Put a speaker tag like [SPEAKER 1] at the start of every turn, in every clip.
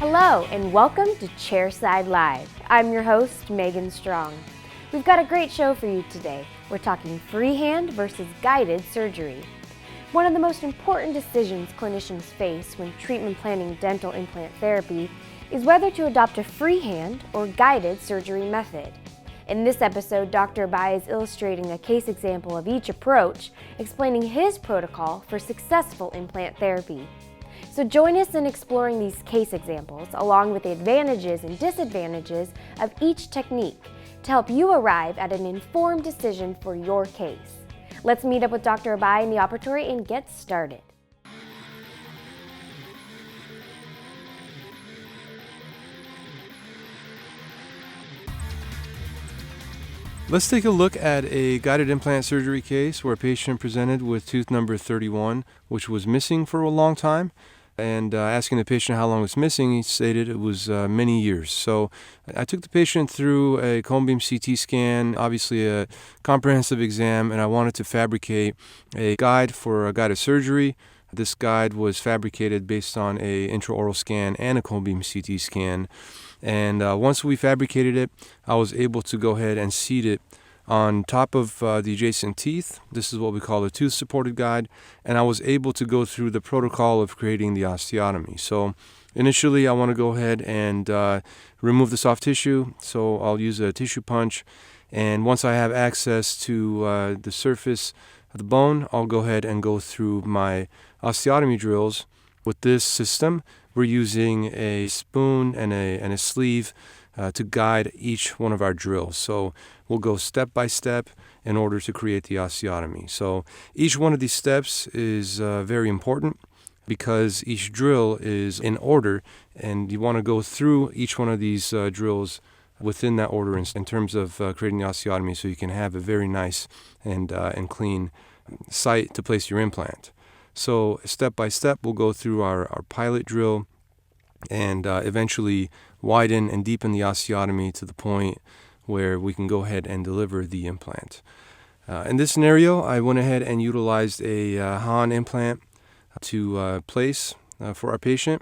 [SPEAKER 1] Hello and welcome to Chairside Live. I'm your host, Megan Strong. We've got a great show for you today. We're talking freehand versus guided surgery. One of the most important decisions clinicians face when treatment planning dental implant therapy is whether to adopt a freehand or guided surgery method. In this episode, Dr. Abai is illustrating a case example of each approach, explaining his protocol for successful implant therapy. So join us in exploring these case examples, along with the advantages and disadvantages of each technique to help you arrive at an informed decision for your case. Let's meet up with Dr. Abai in the operatory and get started.
[SPEAKER 2] Let's take a look at a guided implant surgery case where a patient presented with tooth number 31, which was missing for a long time. And asking the patient how long it was missing, he stated it was many years. So I took the patient through a cone beam CT scan, obviously a comprehensive exam, and I wanted to fabricate a guide for a guided surgery. This guide was fabricated based on a intraoral scan and a cone beam CT scan. And once we fabricated it, I was able to go ahead and seat it on top of the adjacent teeth. This is what we call a tooth-supported guide, and I was able to go through the protocol of creating the osteotomy. So initially, I want to go ahead and remove the soft tissue, so I'll use a tissue punch, and once I have access to the surface of the bone, I'll go ahead and go through my osteotomy drills. With this system, we're using a spoon and a sleeve to guide each one of our drills. So we'll go step by step in order to create the osteotomy. So each one of these steps is very important because each drill is in order, and you want to go through each one of these drills within that order in terms of creating the osteotomy, so you can have a very nice and clean site to place your implant. So step by step, we'll go through our pilot drill and eventually widen and deepen the osteotomy to the point where we can go ahead and deliver the implant. In this scenario, I went ahead and utilized a Han implant to place for our patient.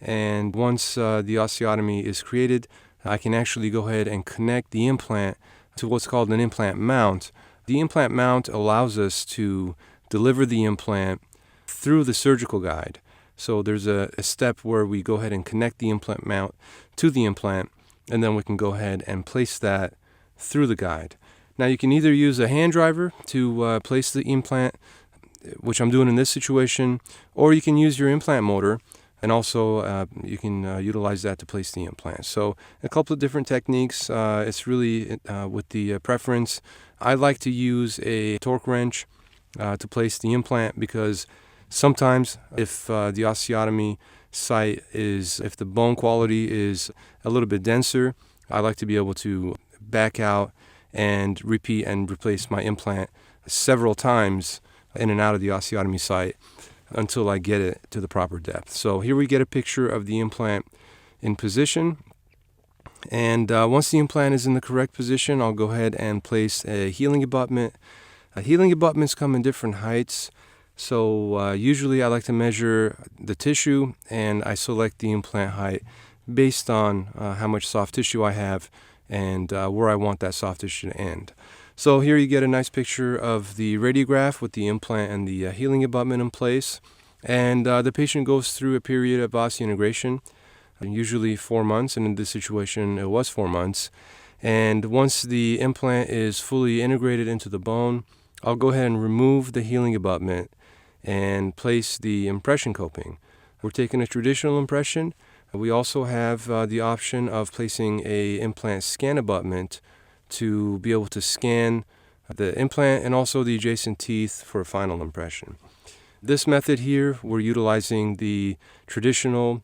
[SPEAKER 2] And once the osteotomy is created, I can actually go ahead and connect the implant to what's called an implant mount. The implant mount allows us to deliver the implant through the surgical guide. So there's a step where we go ahead and connect the implant mount to the implant, and then we can go ahead and place that through the guide. Now you can either use a hand driver to place the implant, which I'm doing in this situation, or you can use your implant motor, and also you can utilize that to place the implant. So a couple of different techniques. It's really with the preference. I like to use a torque wrench to place the implant because sometimes if the osteotomy site if the bone quality is a little bit denser, I like to be able to back out and repeat and replace my implant several times in and out of the osteotomy site until I get it to the proper depth. So here we get a picture of the implant in position. And once the implant is in the correct position, I'll go ahead and place a healing abutment. Healing abutments come in different heights. So usually I like to measure the tissue, and I select the implant height based on how much soft tissue I have and where I want that soft tissue to end. So here you get a nice picture of the radiograph with the implant and the healing abutment in place. And the patient goes through a period of osseointegration, usually 4 months, and in this situation it was 4 months. And once the implant is fully integrated into the bone, I'll go ahead and remove the healing abutment and place the impression coping. We're taking a traditional impression. We also have the option of placing a implant scan abutment to be able to scan the implant and also the adjacent teeth for a final impression. This method here, we're utilizing the traditional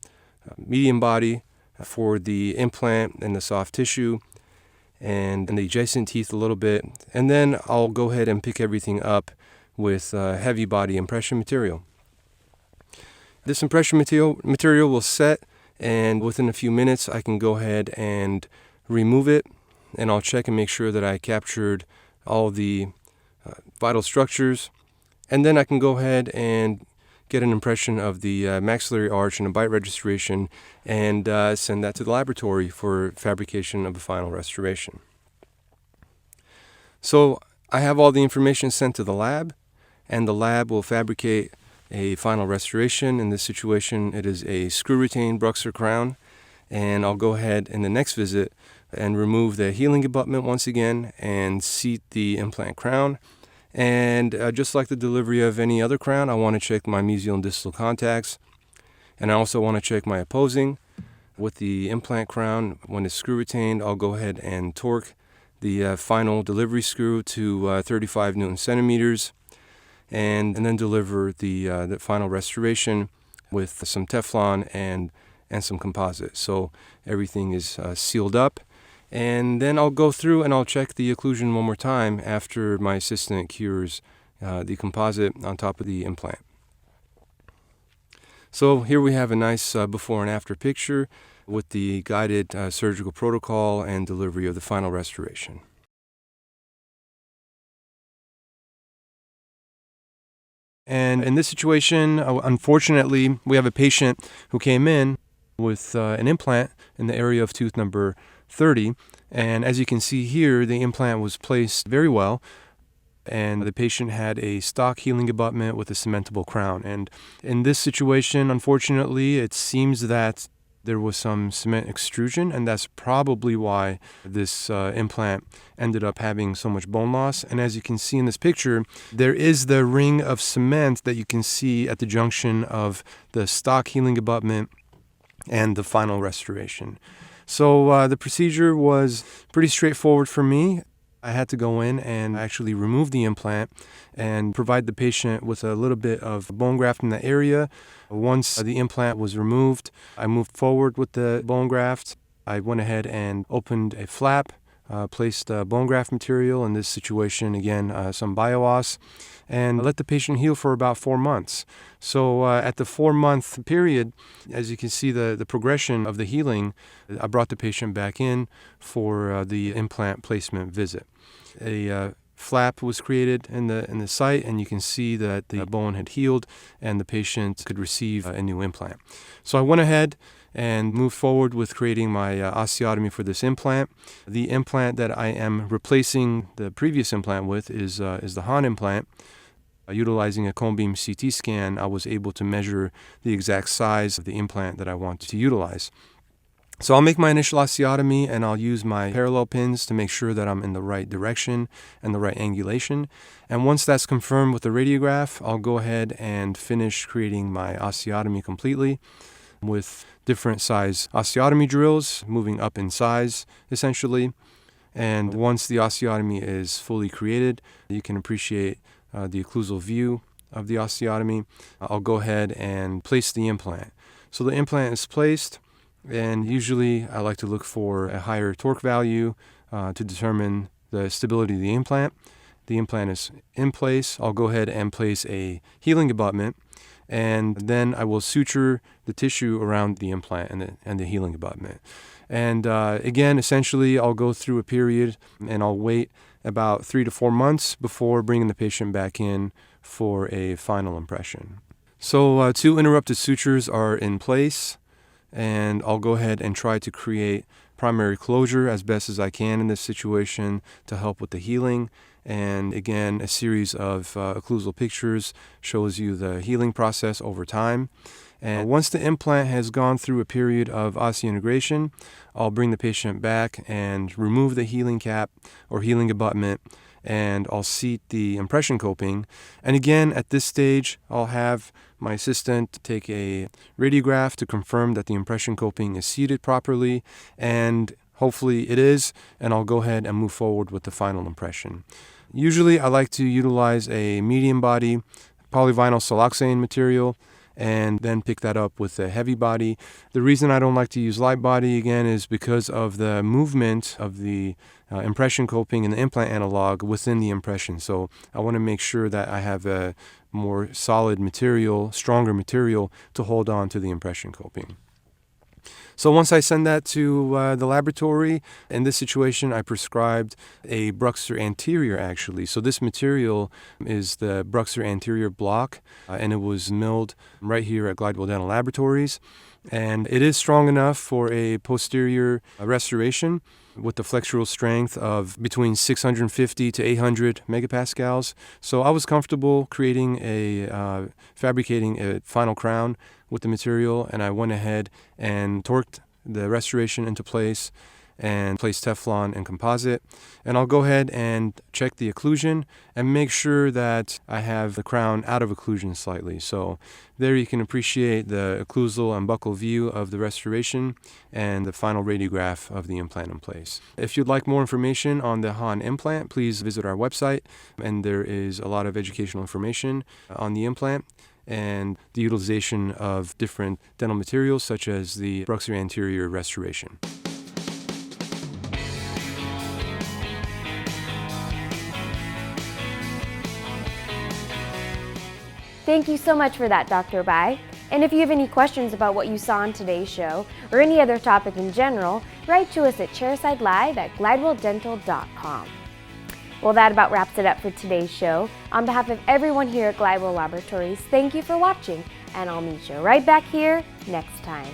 [SPEAKER 2] medium body for the implant and the soft tissue and the adjacent teeth a little bit. And then I'll go ahead and pick everything up with heavy body impression material. This impression material will set, and within a few minutes I can go ahead and remove it, and I'll check and make sure that I captured all the vital structures, and then I can go ahead and get an impression of the maxillary arch and a bite registration, and send that to the laboratory for fabrication of the final restoration. So I have all the information sent to the lab, and the lab will fabricate a final restoration. In this situation, it is a screw-retained Bruxer crown, and I'll go ahead in the next visit and remove the healing abutment once again and seat the implant crown. And just like the delivery of any other crown, I want to check my mesial and distal contacts, and I also want to check my opposing. With the implant crown, when it's screw-retained, I'll go ahead and torque the final delivery screw to 35 Newton centimeters, and then deliver the final restoration with some Teflon and some composite. So everything is sealed up. And then I'll go through and I'll check the occlusion one more time after my assistant cures the composite on top of the implant. So here we have a nice before and after picture with the guided surgical protocol and delivery of the final restoration. And in this situation, unfortunately, we have a patient who came in with an implant in the area of tooth number 30. And as you can see here, the implant was placed very well, and the patient had a stock healing abutment with a cementable crown. And in this situation, unfortunately, it seems that there was some cement extrusion, and that's probably why this implant ended up having so much bone loss. And as you can see in this picture, there is the ring of cement that you can see at the junction of the stock healing abutment and the final restoration. So the procedure was pretty straightforward for me. I had to go in and actually remove the implant and provide the patient with a little bit of bone graft in the area. Once the implant was removed, I moved forward with the bone graft. I went ahead and opened a flap, placed bone graft material, in this situation, again, some bio-os, and let the patient heal for about 4 months. So at the 4-month period, as you can see the progression of the healing, I brought the patient back in for the implant placement visit. A flap was created in the site, and you can see that the bone had healed and the patient could receive a new implant. So I went ahead and moved forward with creating my osteotomy for this implant. The implant that I am replacing the previous implant with is the Han implant. Utilizing a cone beam CT scan, I was able to measure the exact size of the implant that I wanted to utilize. So I'll make my initial osteotomy, and I'll use my parallel pins to make sure that I'm in the right direction and the right angulation. And once that's confirmed with the radiograph, I'll go ahead and finish creating my osteotomy completely with different size osteotomy drills, moving up in size essentially. And once the osteotomy is fully created, you can appreciate the occlusal view of the osteotomy. I'll go ahead and place the implant. So the implant is placed, and usually I like to look for a higher torque value to determine the stability of the implant. The implant is in place. I'll go ahead and place a healing abutment, and then I will suture the tissue around the implant and the healing abutment. And again, essentially, I'll go through a period, and I'll wait about 3 to 4 months before bringing the patient back in for a final impression. So 2 interrupted sutures are in place, and I'll go ahead and try to create primary closure as best as I can in this situation to help with the healing. And again, a series of occlusal pictures shows you the healing process over time. And once the implant has gone through a period of osseointegration, I'll bring the patient back and remove the healing cap or healing abutment, and I'll seat the impression coping. And again, at this stage, I'll have my assistant take a radiograph to confirm that the impression coping is seated properly, and hopefully it is, and I'll go ahead and move forward with the final impression. Usually I like to utilize a medium body polyvinyl siloxane material and then pick that up with a heavy body. The reason I don't like to use light body, again, is because of the movement of the impression coping and the implant analog within the impression. So I want to make sure that I have a more solid material, stronger material to hold on to the impression coping. So once I send that to the laboratory, in this situation, I prescribed a Bruxer anterior actually. So this material is the Bruxer anterior block, and it was milled right here at Glidewell Dental Laboratories. And it is strong enough for a posterior restoration with the flexural strength of between 650 to 800 megapascals. So I was comfortable fabricating a final crown with the material, and I went ahead and torqued the restoration into place and placed Teflon and composite. And I'll go ahead and check the occlusion and make sure that I have the crown out of occlusion slightly. So there you can appreciate the occlusal and buccal view of the restoration and the final radiograph of the implant in place. If you'd like more information on the Han implant, please visit our website, and there is a lot of educational information on the implant and the utilization of different dental materials such as the Bruxer anterior restoration.
[SPEAKER 1] Thank you so much for that, Dr. Abai. And if you have any questions about what you saw on today's show, or any other topic in general, write to us at chairside@glidewelldental.com. Well, that about wraps it up for today's show. On behalf of everyone here at Glidewell Laboratories, thank you for watching, and I'll meet you right back here next time.